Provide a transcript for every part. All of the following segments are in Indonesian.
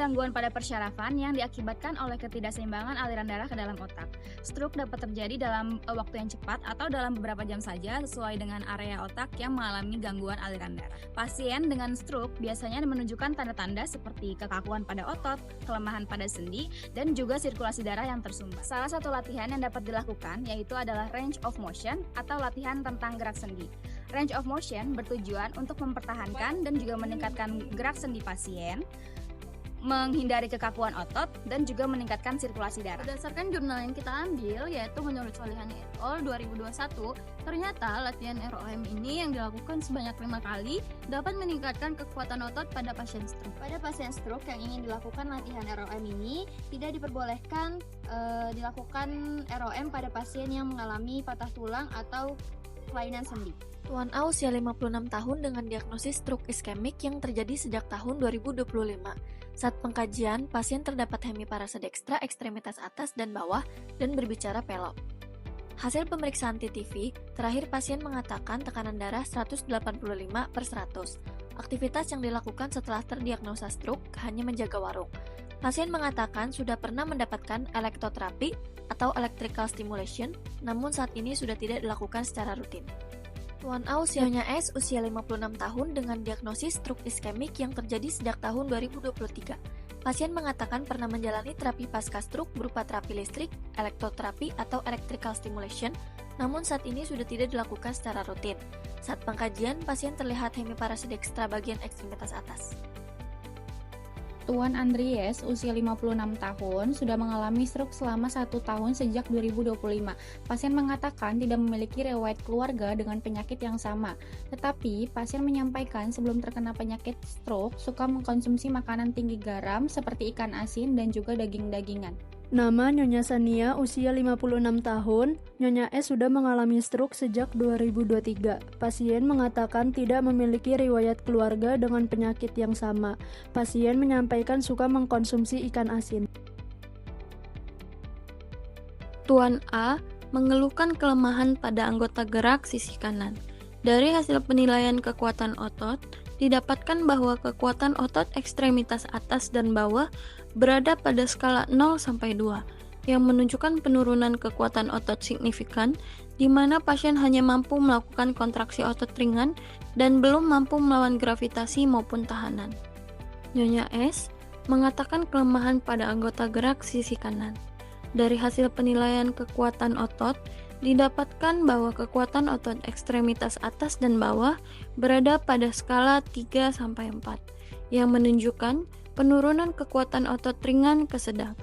gangguan pada persyarafan yang diakibatkan oleh ketidakseimbangan aliran darah ke dalam otak. Stroke dapat terjadi dalam waktu yang cepat atau dalam beberapa jam saja sesuai dengan area otak yang mengalami gangguan aliran darah. Pasien dengan stroke biasanya menunjukkan tanda-tanda seperti kekakuan pada otot, kelemahan pada sendi, dan juga sirkulasi darah yang tersumbat. Salah satu latihan yang dapat dilakukan yaitu adalah range of motion atau latihan tentang gerak sendi. Range of motion bertujuan untuk mempertahankan dan juga meningkatkan gerak sendi pasien, menghindari kekakuan otot, dan juga meningkatkan sirkulasi darah. Berdasarkan jurnal yang kita ambil, yaitu menurut Solihani et al. 2021, ternyata latihan ROM ini yang dilakukan sebanyak 5 kali dapat meningkatkan kekuatan otot pada pasien stroke. Pada pasien stroke yang ingin dilakukan latihan ROM ini, tidak diperbolehkan dilakukan ROM pada pasien yang mengalami patah tulang atau kelainan sendi. Tuan A usia 56 tahun dengan diagnosis stroke iskemik yang terjadi sejak tahun 2025. Saat pengkajian, pasien terdapat hemiparasa dekstra ekstremitas atas dan bawah dan berbicara pelok. Hasil pemeriksaan TTV, terakhir pasien mengatakan tekanan darah 185/100. Aktivitas yang dilakukan setelah terdiagnosa stroke hanya menjaga warung. Pasien mengatakan sudah pernah mendapatkan elektroterapi atau electrical stimulation, namun saat ini sudah tidak dilakukan secara rutin. Tuan A usianya S usia 56 tahun dengan diagnosis stroke iskemik yang terjadi sejak tahun 2023. Pasien mengatakan pernah menjalani terapi pasca stroke berupa terapi listrik, elektroterapi atau electrical stimulation, namun saat ini sudah tidak dilakukan secara rutin. Saat pengkajian, pasien terlihat hemiparasa dekstra bagian ekstremitas atas. Tuan Andries, usia 56 tahun, sudah mengalami stroke selama 1 tahun sejak 2025. Pasien mengatakan tidak memiliki riwayat keluarga dengan penyakit yang sama. Tetapi, pasien menyampaikan sebelum terkena penyakit stroke, suka mengkonsumsi makanan tinggi garam seperti ikan asin dan juga daging-dagingan. Nama Nyonya Sania, usia 56 tahun. Nyonya S sudah mengalami stroke sejak 2023. Pasien mengatakan tidak memiliki riwayat keluarga dengan penyakit yang sama. Pasien menyampaikan suka mengkonsumsi ikan asin. Tuan A mengeluhkan kelemahan pada anggota gerak sisi kanan. Dari hasil penilaian kekuatan otot, didapatkan bahwa kekuatan otot ekstremitas atas dan bawah berada pada skala 0-2, yang menunjukkan penurunan kekuatan otot signifikan, di mana pasien hanya mampu melakukan kontraksi otot ringan dan belum mampu melawan gravitasi maupun tahanan. Nyonya S mengatakan kelemahan pada anggota gerak sisi kanan. Dari hasil penilaian kekuatan otot, didapatkan bahwa kekuatan otot ekstremitas atas dan bawah berada pada skala 3-4, yang menunjukkan penurunan kekuatan otot ringan ke sedang,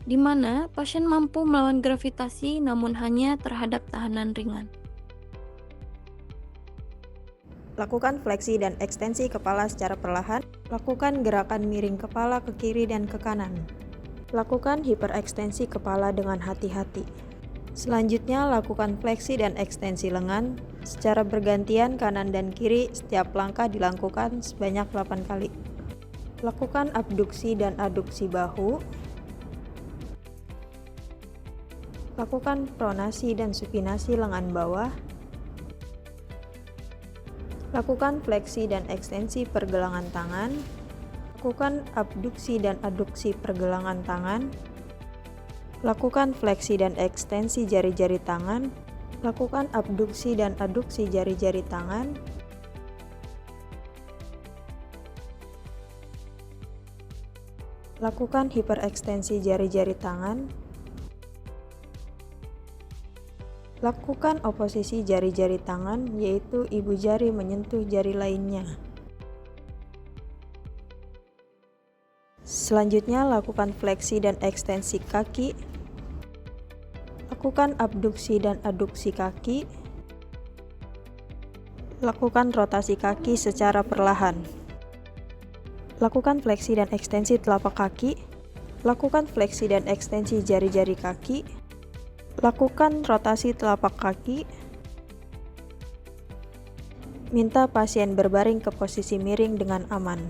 di mana pasien mampu melawan gravitasi namun hanya terhadap tahanan ringan. Lakukan fleksi dan ekstensi kepala secara perlahan. Lakukan gerakan miring kepala ke kiri dan ke kanan. Lakukan hiperekstensi kepala dengan hati-hati. Selanjutnya, lakukan fleksi dan ekstensi lengan secara bergantian kanan dan kiri. Setiap langkah dilakukan sebanyak 8 kali. Lakukan abduksi dan aduksi bahu. Lakukan pronasi dan supinasi lengan bawah. Lakukan fleksi dan ekstensi pergelangan tangan. Lakukan abduksi dan aduksi pergelangan tangan. Lakukan fleksi dan ekstensi jari-jari tangan. Lakukan abduksi dan aduksi jari-jari tangan. Lakukan hiperekstensi jari-jari tangan. Lakukan oposisi jari-jari tangan, yaitu ibu jari menyentuh jari lainnya. Selanjutnya, lakukan fleksi dan ekstensi kaki. Lakukan abduksi dan aduksi kaki. Lakukan rotasi kaki secara perlahan. Lakukan fleksi dan ekstensi telapak kaki. Lakukan fleksi dan ekstensi jari-jari kaki. Lakukan rotasi telapak kaki. Minta pasien berbaring ke posisi miring dengan aman.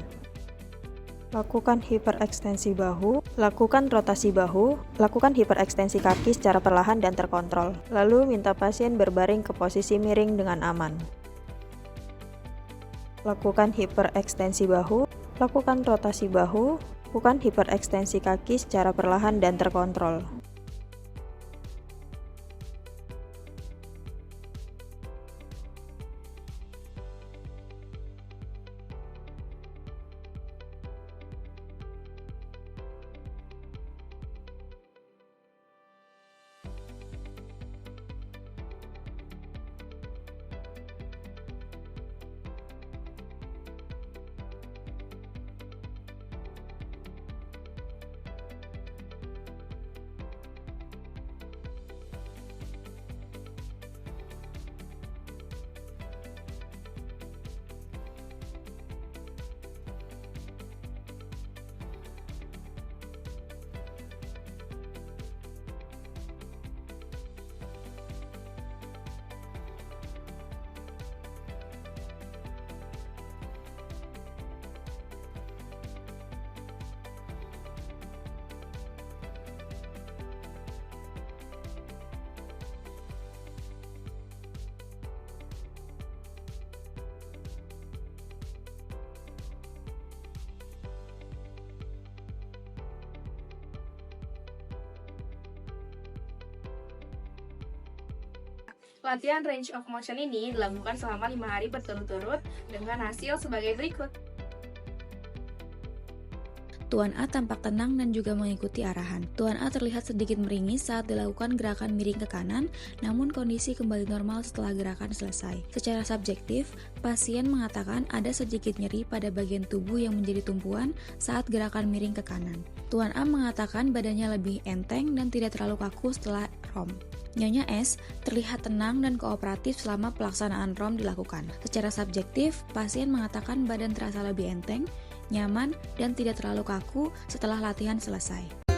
Lakukan hiperekstensi bahu. Lakukan rotasi bahu. Lakukan hiperekstensi kaki secara perlahan dan terkontrol. Lalu minta pasien berbaring ke posisi miring dengan aman. Lakukan hiperekstensi bahu. Lakukan rotasi bahu. Lakukan hiperekstensi kaki secara perlahan dan terkontrol. Latihan range of motion ini dilakukan selama 5 hari berturut-turut dengan hasil sebagai berikut. Tuan A tampak tenang dan juga mengikuti arahan. Tuan A terlihat sedikit meringis saat dilakukan gerakan miring ke kanan, namun kondisi kembali normal setelah gerakan selesai. Secara subjektif, pasien mengatakan ada sedikit nyeri pada bagian tubuh yang menjadi tumpuan saat gerakan miring ke kanan. Tuan A mengatakan badannya lebih enteng dan tidak terlalu kaku setelah ROM. Nyonya S terlihat tenang dan kooperatif selama pelaksanaan ROM dilakukan. Secara subjektif, pasien mengatakan badan terasa lebih enteng, nyaman, dan tidak terlalu kaku setelah latihan selesai.